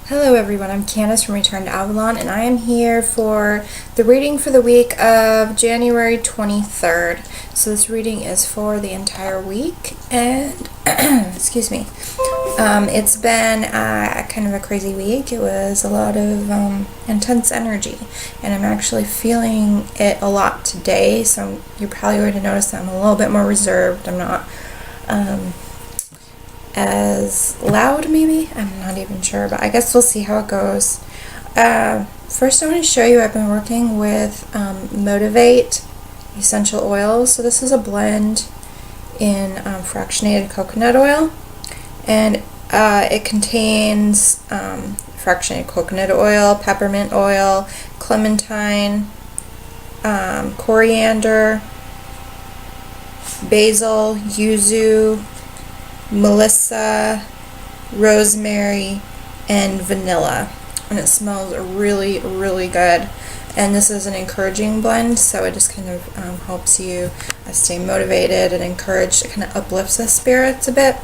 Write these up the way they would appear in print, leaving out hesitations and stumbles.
Hello everyone, I'm Candace from Return to Avalon, and I am here for the reading for the week of January 23rd. So this reading is for the entire week, and excuse me, it's been kind of a crazy week. It was a lot of intense energy, and I'm actually feeling it a lot today, so you're probably going to notice that I'm a little bit more reserved. I'm not as loud, maybe? I'm not even sure, but I guess we'll see how it goes. First, I want to show you I've been working with Motivate essential oils. So this is a blend in fractionated coconut oil, and it contains fractionated coconut oil, peppermint oil, clementine, coriander, basil, yuzu, melissa, rosemary, and vanilla, and it smells really, really good. And this is an encouraging blend, so it just kind of helps you stay motivated and encouraged. It kind of uplifts the spirits a bit.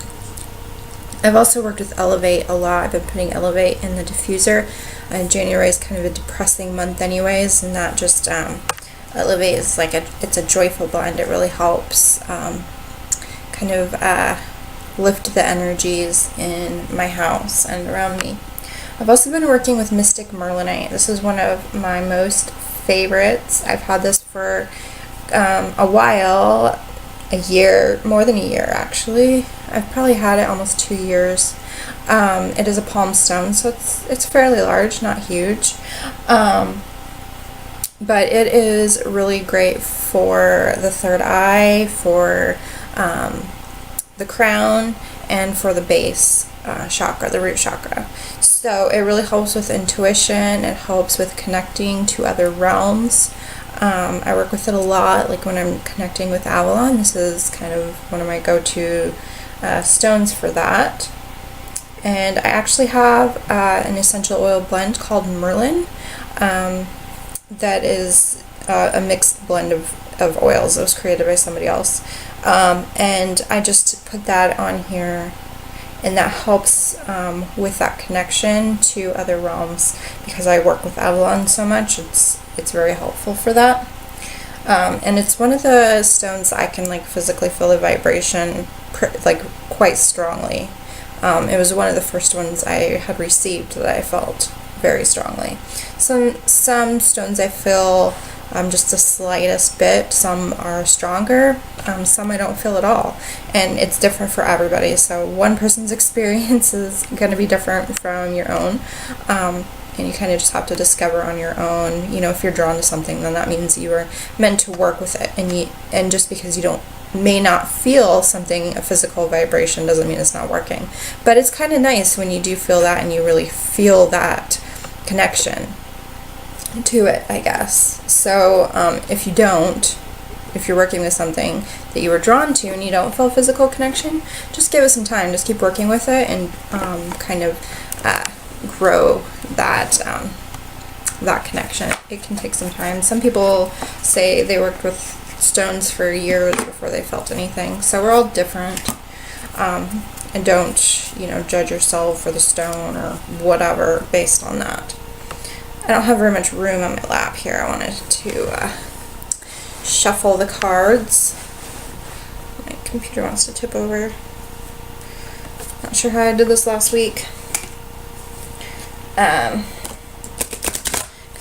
I've also worked with Elevate a lot. I've been putting Elevate in the diffuser. January is kind of a depressing month anyways, and that just Elevate is like it's a joyful blend. It really helps kind of lift the energies in my house and around me. I've also been working with Mystic Merlinite. This is one of my most favorites. I've had this for a while, a year, more than a year actually. I've probably had it almost 2 years. It is a palm stone, so it's fairly large, not huge. But it is really great for the third eye, for the crown, and for the base chakra, the root chakra. So it really helps with intuition. It helps with connecting to other realms. I work with it a lot, like when I'm connecting with Avalon. This is kind of one of my go-to stones for that. And I actually have an essential oil blend called Merlin that is a mixed blend of oils. It was created by somebody else. And I just put that on here, and that helps with that connection to other realms, because I work with Avalon so much. It's very helpful for that. And it's one of the stones I can like physically feel the vibration like quite strongly. It was one of the first ones I had received that I felt very strongly. Some stones I feel just the slightest bit. Some are stronger. Some I don't feel at all. And it's different for everybody. So one person's experience is going to be different from your own. And you kind of just have to discover on your own. You know, if you're drawn to something, then that means you are meant to work with it. And just because you may not feel something, a physical vibration, doesn't mean it's not working. But it's kind of nice when you do feel that, and you really feel that connection to it, I guess. So if you're working with something that you were drawn to and you don't feel physical connection, just give it some time. Just keep working with it and kind of grow that that connection. It can take some time. Some people say they worked with stones for years before they felt anything. So we're all different. And don't, judge yourself for the stone or whatever based on that. I don't have very much room on my lap here. I wanted to shuffle the cards. My computer wants to tip over. Not sure how I did this last week. Because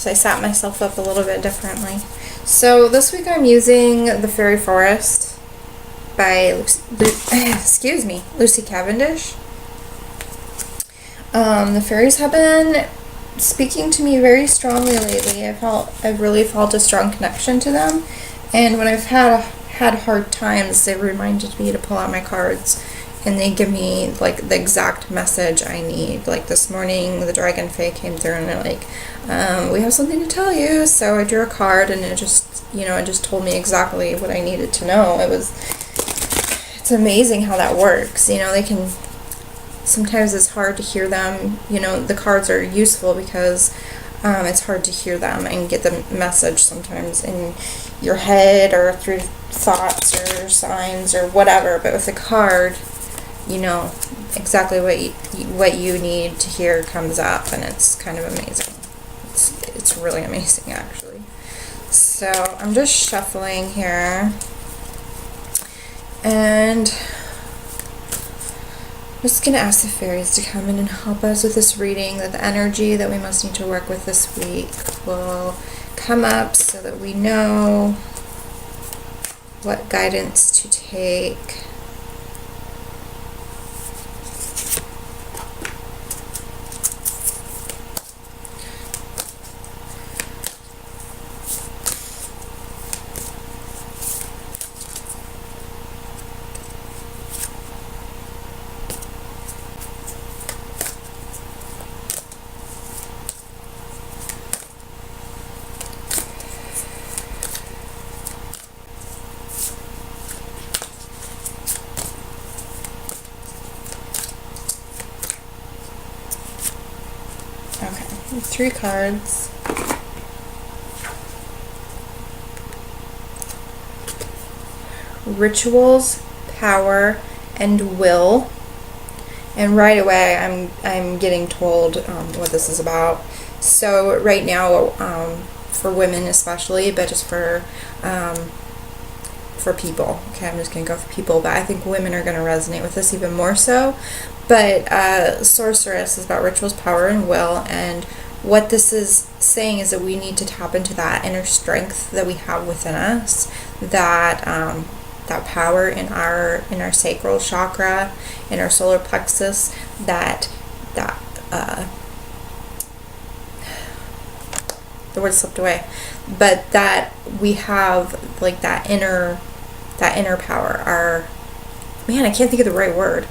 I sat myself up a little bit differently. So this week I'm using The Fairy Forest by Lucy Cavendish. The fairies have been speaking to me very strongly lately. I've really felt a strong connection to them, and when I've had hard times, they reminded me to pull out my cards, and they give me like the exact message I need. Like this morning, the Dragon Fae came through, and they're like, "We have something to tell you." So I drew a card, and it just told me exactly what I needed to know. It's amazing how that works. They can. Sometimes it's hard to hear them. The cards are useful because it's hard to hear them and get the message sometimes in your head or through thoughts or signs or whatever. But with a card, you know, exactly what you need to hear comes up, and it's kind of amazing. It's really amazing, actually. So I'm just shuffling here, and I'm just going to ask the fairies to come in and help us with this reading, that the energy that we must need to work with this week will come up so that we know what guidance to take. Okay, 3 cards. Rituals, power, and will. And right away, I'm getting told what this is about. So right now, for women especially, but just for people. Okay, I'm just gonna go for people, but I think women are gonna resonate with this even more so. But Sorceress is about rituals, power, and will, and what this is saying is that we need to tap into that inner strength that we have within us, that that power in our sacral chakra, in our solar plexus, that the word slipped away, but that we have like that inner power. I can't think of the right word.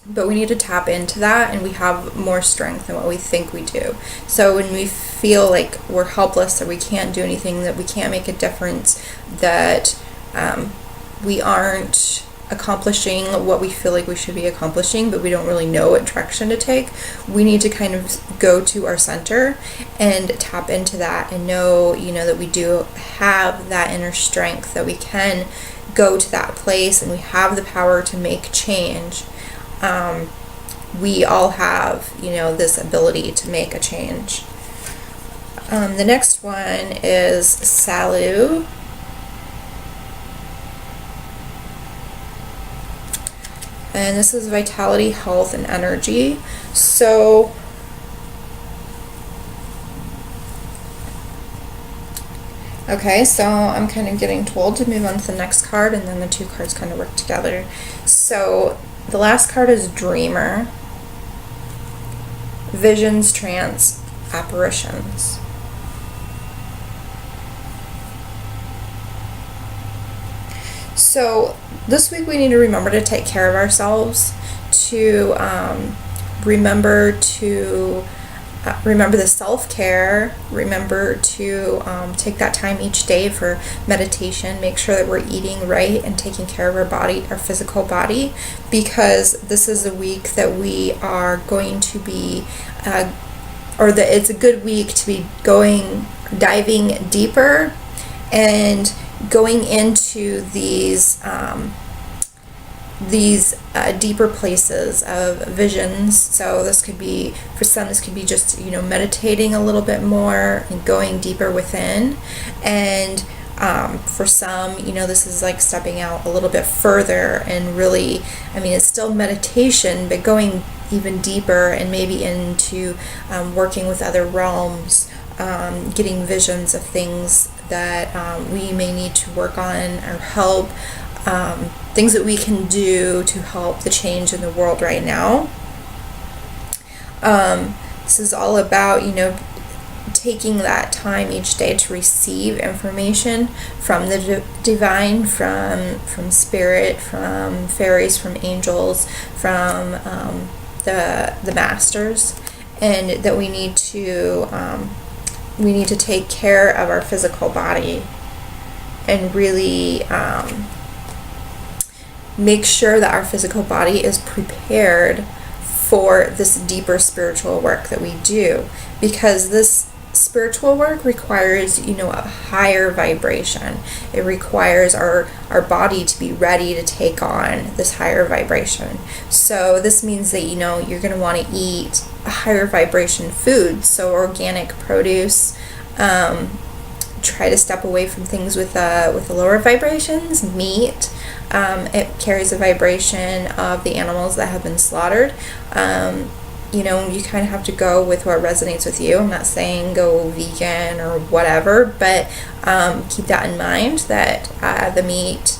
But we need to tap into that, and we have more strength than what we think we do. So when we feel like we're helpless, that we can't do anything, that we can't make a difference, that we aren't accomplishing what we feel like we should be accomplishing, but we don't really know what direction to take, we need to kind of go to our center and tap into that and know, that we do have that inner strength, that we can go to that place and we have the power to make change. We all have, this ability to make a change. The next one is Salu. And this is vitality, health, and energy. So okay, so I'm kind of getting told to move on to the next card, and then the 2 cards kind of work together. So the last card is Dreamer. Visions, trance, apparitions. So this week we need to remember to take care of ourselves, to remember the self-care, remember to take that time each day for meditation, make sure that we're eating right and taking care of our body, our physical body, because this is a week that we are going to be, it's a good week to be diving deeper and going into these deeper places of visions. So this could be, for some, this could be just, meditating a little bit more and going deeper within. And for some, this is like stepping out a little bit further and really, it's still meditation, but going even deeper and maybe into working with other realms, getting visions of things that we may need to work on or help, things that we can do to help the change in the world right now. This is all about, taking that time each day to receive information from the divine, from spirit, from fairies, from angels, from the masters, and that we need to take care of our physical body and really make sure that our physical body is prepared for this deeper spiritual work that we do, because this spiritual work requires, a higher vibration. It requires our body to be ready to take on this higher vibration. So this means that, you're going to want to eat a higher vibration food. So organic produce, try to step away from things with the lower vibrations. Meat, it carries a vibration of the animals that have been slaughtered. You kind of have to go with what resonates with you. I'm not saying go vegan or whatever, but keep that in mind, that the meat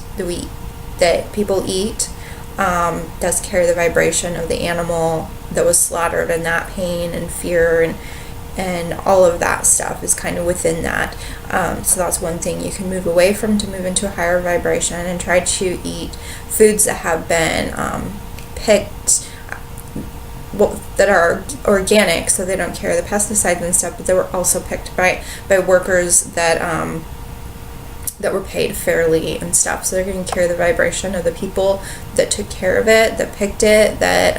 that people eat does carry the vibration of the animal that was slaughtered, and that pain and fear and all of that stuff is kind of within that. So that's one thing you can move away from to move into a higher vibration, and try to eat foods that have been picked, that are organic, so they don't carry the pesticides and stuff, but they were also picked by workers that were paid fairly and stuff. So they're going to carry the vibration of the people that took care of it, that picked it, that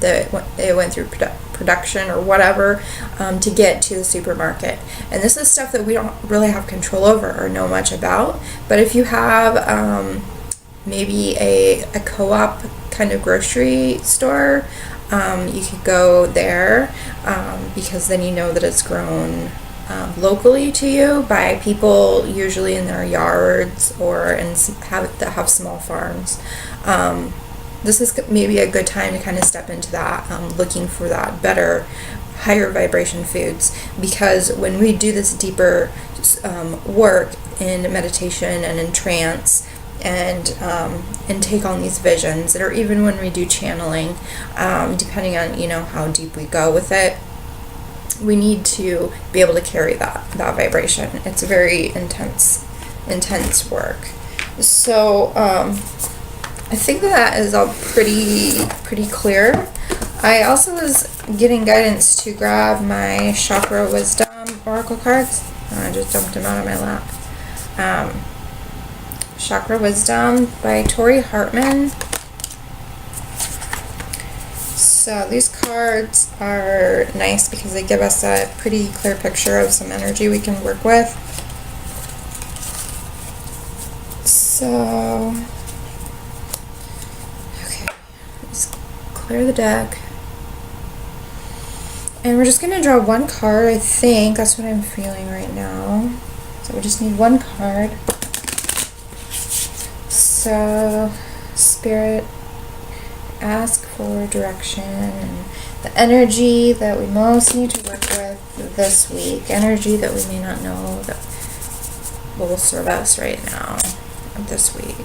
it went through production or whatever to get to the supermarket. And this is stuff that we don't really have control over or know much about. But if you have maybe a co-op kind of grocery store, you could go there because then you know that it's grown locally to you by people usually in their yards or that have small farms. This is maybe a good time to kind of step into that, looking for that better, higher vibration foods, because when we do this deeper work in meditation and in trance, and take on these visions, or even when we do channeling, depending on how deep we go with it, we need to be able to carry that vibration. It's very intense work. So I think that is all pretty clear. I also was getting guidance to grab my Chakra Wisdom Oracle cards. I just dumped them out of my lap. Chakra Wisdom by Tori Hartman. So these cards are nice because they give us a pretty clear picture of some energy we can work with. So, okay, let's clear the deck. And we're just going to draw one card, I think. That's what I'm feeling right now. So we just need one card. So, Spirit, ask for direction and the energy that we most need to work with this week, energy that we may not know that will serve us right now, this week.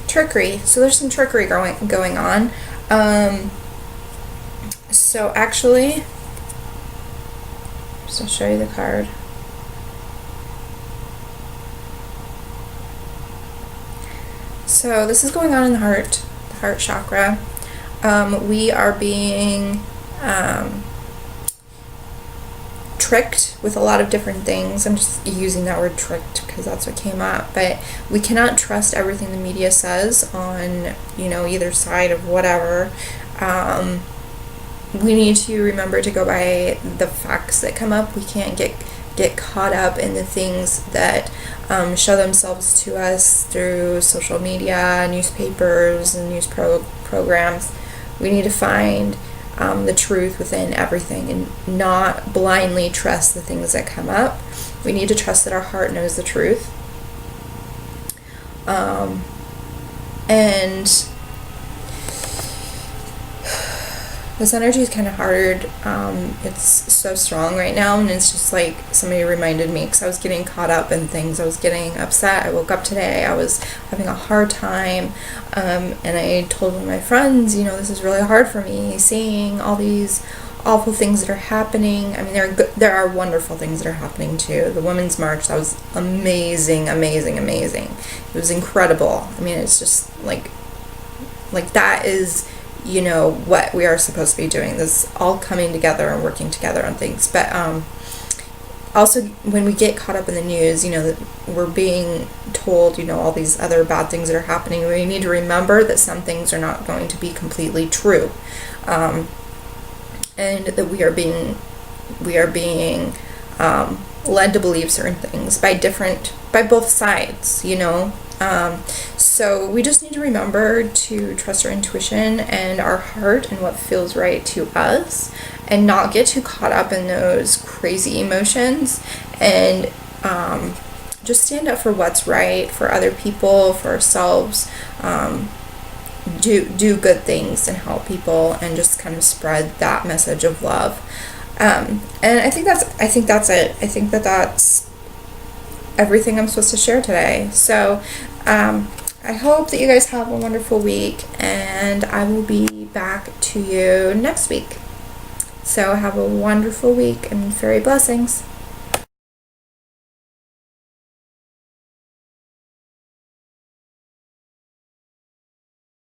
Trickery. So there's some trickery going on. So actually, just to show you the card. So this is going on in the heart chakra. We are being tricked with a lot of different things. I'm just using that word tricked because that's what came up. But we cannot trust everything the media says on, either side of whatever. We need to remember to go by the facts that come up. We can't get caught up in the things that show themselves to us through social media, newspapers, and news programs. We need to find the truth within everything and not blindly trust the things that come up. We need to trust that our heart knows the truth. And this energy is kind of hard. It's so strong right now, and it's just like somebody reminded me, because I was getting caught up in things. I was getting upset. I woke up today. I was having a hard time, and I told one of my friends, this is really hard for me, seeing all these awful things that are happening. I mean, there are wonderful things that are happening too. The Women's March, that was amazing, amazing, amazing. It was incredible. I mean, it's just like that is what we are supposed to be doing, this all coming together and working together on things. But also, when we get caught up in the news, that we're being told, all these other bad things that are happening, we need to remember that some things are not going to be completely true, and that we are being led to believe certain things by both sides, so we just need to remember to trust our intuition and our heart and what feels right to us, and not get too caught up in those crazy emotions, and just stand up for what's right for other people, for ourselves, do good things and help people, and just kind of spread that message of love. And I think that's it. I think that's everything I'm supposed to share today. So I hope that you guys have a wonderful week, and I will be back to you next week. So have a wonderful week and fairy blessings.